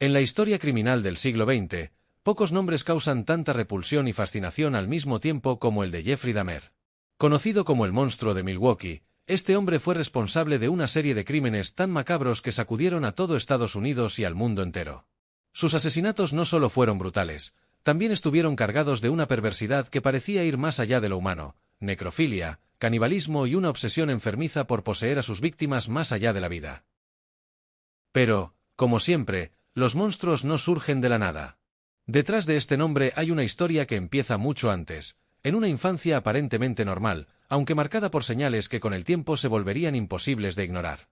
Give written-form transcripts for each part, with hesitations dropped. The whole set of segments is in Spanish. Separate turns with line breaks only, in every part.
En la historia criminal del siglo XX, pocos nombres causan tanta repulsión y fascinación al mismo tiempo como el de Jeffrey Dahmer. Conocido como el monstruo de Milwaukee, este hombre fue responsable de una serie de crímenes tan macabros que sacudieron a todo Estados Unidos y al mundo entero. Sus asesinatos no solo fueron brutales, también estuvieron cargados de una perversidad que parecía ir más allá de lo humano: necrofilia, canibalismo y una obsesión enfermiza por poseer a sus víctimas más allá de la vida. Pero, como siempre, los monstruos no surgen de la nada. Detrás de este nombre hay una historia que empieza mucho antes, en una infancia aparentemente normal, aunque marcada por señales que con el tiempo se volverían imposibles de ignorar.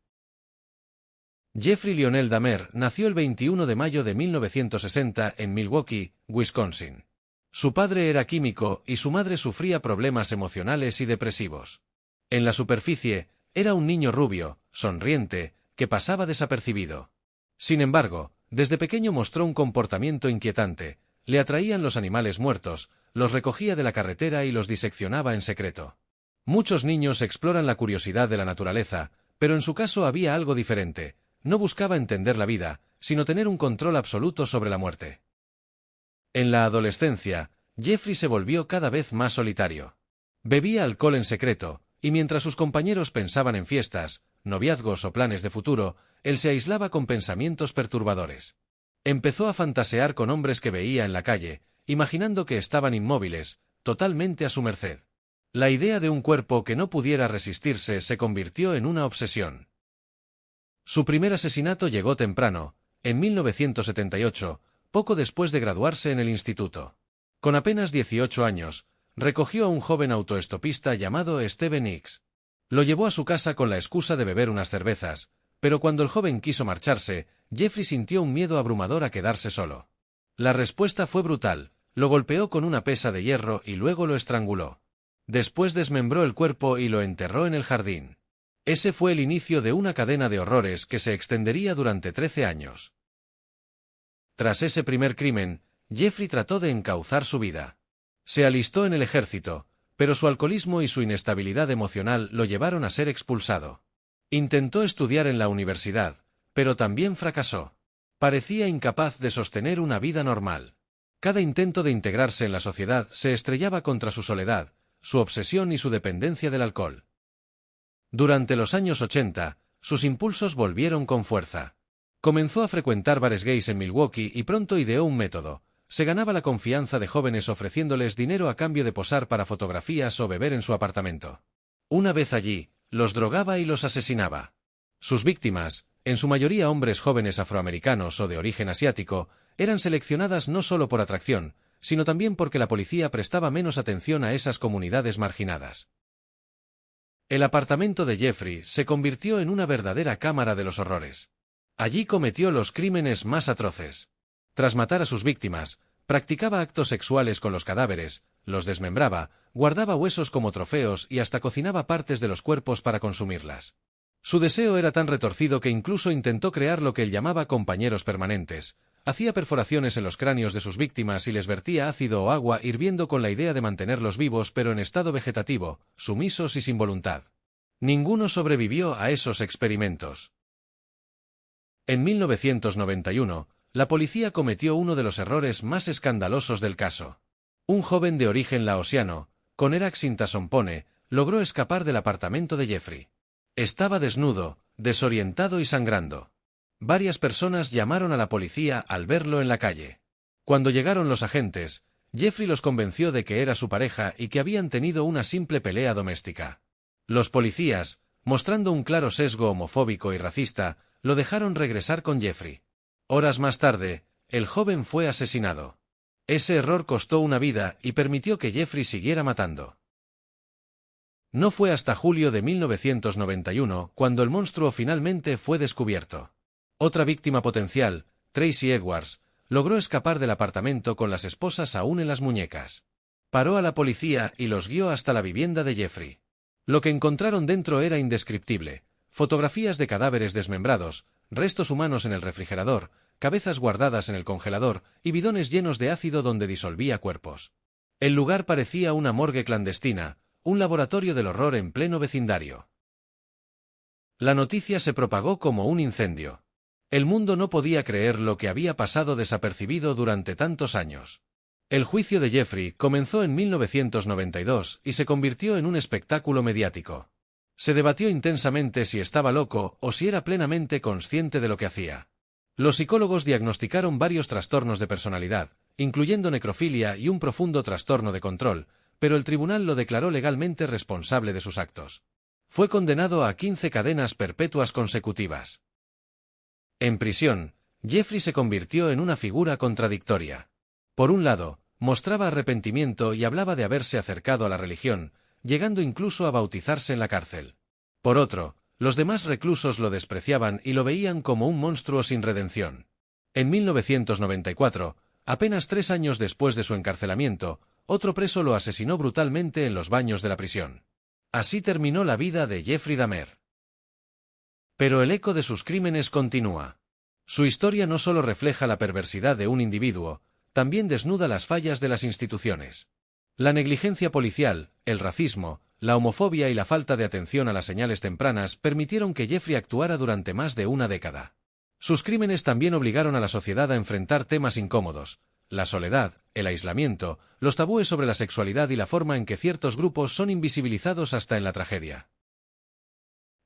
Jeffrey Lionel Dahmer nació el 21 de mayo de 1960 en Milwaukee, Wisconsin. Su padre era químico y su madre sufría problemas emocionales y depresivos. En la superficie, era un niño rubio, sonriente, que pasaba desapercibido. Sin embargo, desde pequeño mostró un comportamiento inquietante: le atraían los animales muertos, los recogía de la carretera y los diseccionaba en secreto. Muchos niños exploran la curiosidad de la naturaleza, pero en su caso había algo diferente: no buscaba entender la vida, sino tener un control absoluto sobre la muerte. En la adolescencia, Jeffrey se volvió cada vez más solitario. Bebía alcohol en secreto, y mientras sus compañeros pensaban en fiestas, noviazgos o planes de futuro, él se aislaba con pensamientos perturbadores. Empezó a fantasear con hombres que veía en la calle, imaginando que estaban inmóviles, totalmente a su merced. La idea de un cuerpo que no pudiera resistirse se convirtió en una obsesión. Su primer asesinato llegó temprano, en 1978, poco después de graduarse en el instituto. Con apenas 18 años, recogió a un joven autoestopista llamado Steven Hicks. Lo llevó a su casa con la excusa de beber unas cervezas, pero cuando el joven quiso marcharse, Jeffrey sintió un miedo abrumador a quedarse solo. La respuesta fue brutal: lo golpeó con una pesa de hierro y luego lo estranguló. Después desmembró el cuerpo y lo enterró en el jardín. Ese fue el inicio de una cadena de horrores que se extendería durante 13 años. Tras ese primer crimen, Jeffrey trató de encauzar su vida. Se alistó en el ejército, pero su alcoholismo y su inestabilidad emocional lo llevaron a ser expulsado. Intentó estudiar en la universidad, pero también fracasó. Parecía incapaz de sostener una vida normal. Cada intento de integrarse en la sociedad se estrellaba contra su soledad, su obsesión y su dependencia del alcohol. Durante los años 80, sus impulsos volvieron con fuerza. Comenzó a frecuentar bares gays en Milwaukee y pronto ideó un método: se ganaba la confianza de jóvenes ofreciéndoles dinero a cambio de posar para fotografías o beber en su apartamento. Una vez allí, los drogaba y los asesinaba. Sus víctimas, en su mayoría hombres jóvenes afroamericanos o de origen asiático, eran seleccionadas no solo por atracción, sino también porque la policía prestaba menos atención a esas comunidades marginadas. El apartamento de Jeffrey se convirtió en una verdadera cámara de los horrores. Allí cometió los crímenes más atroces. Tras matar a sus víctimas, practicaba actos sexuales con los cadáveres, los desmembraba, guardaba huesos como trofeos y hasta cocinaba partes de los cuerpos para consumirlas. Su deseo era tan retorcido que incluso intentó crear lo que él llamaba compañeros permanentes. Hacía perforaciones en los cráneos de sus víctimas y les vertía ácido o agua hirviendo con la idea de mantenerlos vivos pero en estado vegetativo, sumisos y sin voluntad. Ninguno sobrevivió a esos experimentos. En 1991, la policía cometió uno de los errores más escandalosos del caso. Un joven de origen laosiano, Conerak Sintasompone, logró escapar del apartamento de Jeffrey. Estaba desnudo, desorientado y sangrando. Varias personas llamaron a la policía al verlo en la calle. Cuando llegaron los agentes, Jeffrey los convenció de que era su pareja y que habían tenido una simple pelea doméstica. Los policías, mostrando un claro sesgo homofóbico y racista, lo dejaron regresar con Jeffrey. Horas más tarde, el joven fue asesinado. Ese error costó una vida y permitió que Jeffrey siguiera matando. No fue hasta julio de 1991 cuando el monstruo finalmente fue descubierto. Otra víctima potencial, Tracy Edwards, logró escapar del apartamento con las esposas aún en las muñecas. Paró a la policía y los guió hasta la vivienda de Jeffrey. Lo que encontraron dentro era indescriptible: fotografías de cadáveres desmembrados, restos humanos en el refrigerador, cabezas guardadas en el congelador y bidones llenos de ácido donde disolvía cuerpos. El lugar parecía una morgue clandestina, un laboratorio del horror en pleno vecindario. La noticia se propagó como un incendio. El mundo no podía creer lo que había pasado desapercibido durante tantos años. El juicio de Jeffrey comenzó en 1992 y se convirtió en un espectáculo mediático. Se debatió intensamente si estaba loco o si era plenamente consciente de lo que hacía. Los psicólogos diagnosticaron varios trastornos de personalidad, incluyendo necrofilia y un profundo trastorno de control, pero el tribunal lo declaró legalmente responsable de sus actos. Fue condenado a 15 cadenas perpetuas consecutivas. En prisión, Jeffrey se convirtió en una figura contradictoria. Por un lado, mostraba arrepentimiento y hablaba de haberse acercado a la religión, llegando incluso a bautizarse en la cárcel. Por otro, los demás reclusos lo despreciaban y lo veían como un monstruo sin redención. En 1994, apenas 3 años después de su encarcelamiento, otro preso lo asesinó brutalmente en los baños de la prisión. Así terminó la vida de Jeffrey Dahmer. Pero el eco de sus crímenes continúa. Su historia no solo refleja la perversidad de un individuo, también desnuda las fallas de las instituciones. La negligencia policial, el racismo, la homofobia y la falta de atención a las señales tempranas permitieron que Jeffrey actuara durante más de una década. Sus crímenes también obligaron a la sociedad a enfrentar temas incómodos: la soledad, el aislamiento, los tabúes sobre la sexualidad y la forma en que ciertos grupos son invisibilizados hasta en la tragedia.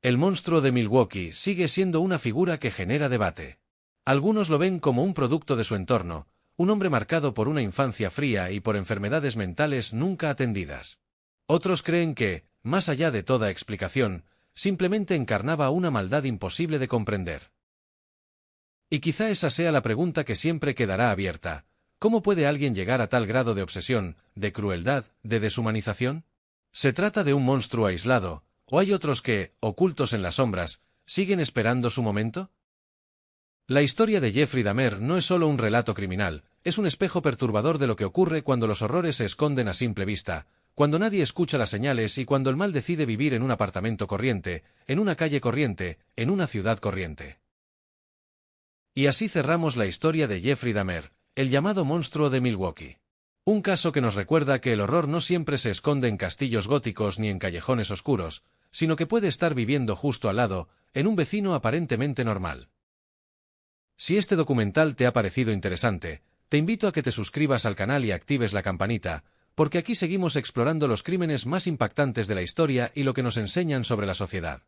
El monstruo de Milwaukee sigue siendo una figura que genera debate. Algunos lo ven como un producto de su entorno, un hombre marcado por una infancia fría y por enfermedades mentales nunca atendidas. Otros creen que, más allá de toda explicación, simplemente encarnaba una maldad imposible de comprender. Y quizá esa sea la pregunta que siempre quedará abierta: ¿cómo puede alguien llegar a tal grado de obsesión, de crueldad, de deshumanización? ¿Se trata de un monstruo aislado, o hay otros que, ocultos en las sombras, siguen esperando su momento? La historia de Jeffrey Dahmer no es solo un relato criminal, es un espejo perturbador de lo que ocurre cuando los horrores se esconden a simple vista, cuando nadie escucha las señales y cuando el mal decide vivir en un apartamento corriente, en una calle corriente, en una ciudad corriente. Y así cerramos la historia de Jeffrey Dahmer, el llamado monstruo de Milwaukee. Un caso que nos recuerda que el horror no siempre se esconde en castillos góticos ni en callejones oscuros, sino que puede estar viviendo justo al lado, en un vecino aparentemente normal. Si este documental te ha parecido interesante, te invito a que te suscribas al canal y actives la campanita, porque aquí seguimos explorando los crímenes más impactantes de la historia y lo que nos enseñan sobre la sociedad.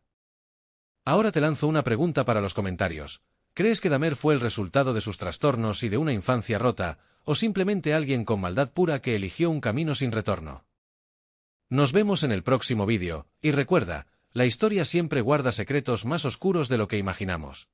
Ahora te lanzo una pregunta para los comentarios. ¿Crees que Dahmer fue el resultado de sus trastornos y de una infancia rota, o simplemente alguien con maldad pura que eligió un camino sin retorno? Nos vemos en el próximo vídeo, y recuerda, la historia siempre guarda secretos más oscuros de lo que imaginamos.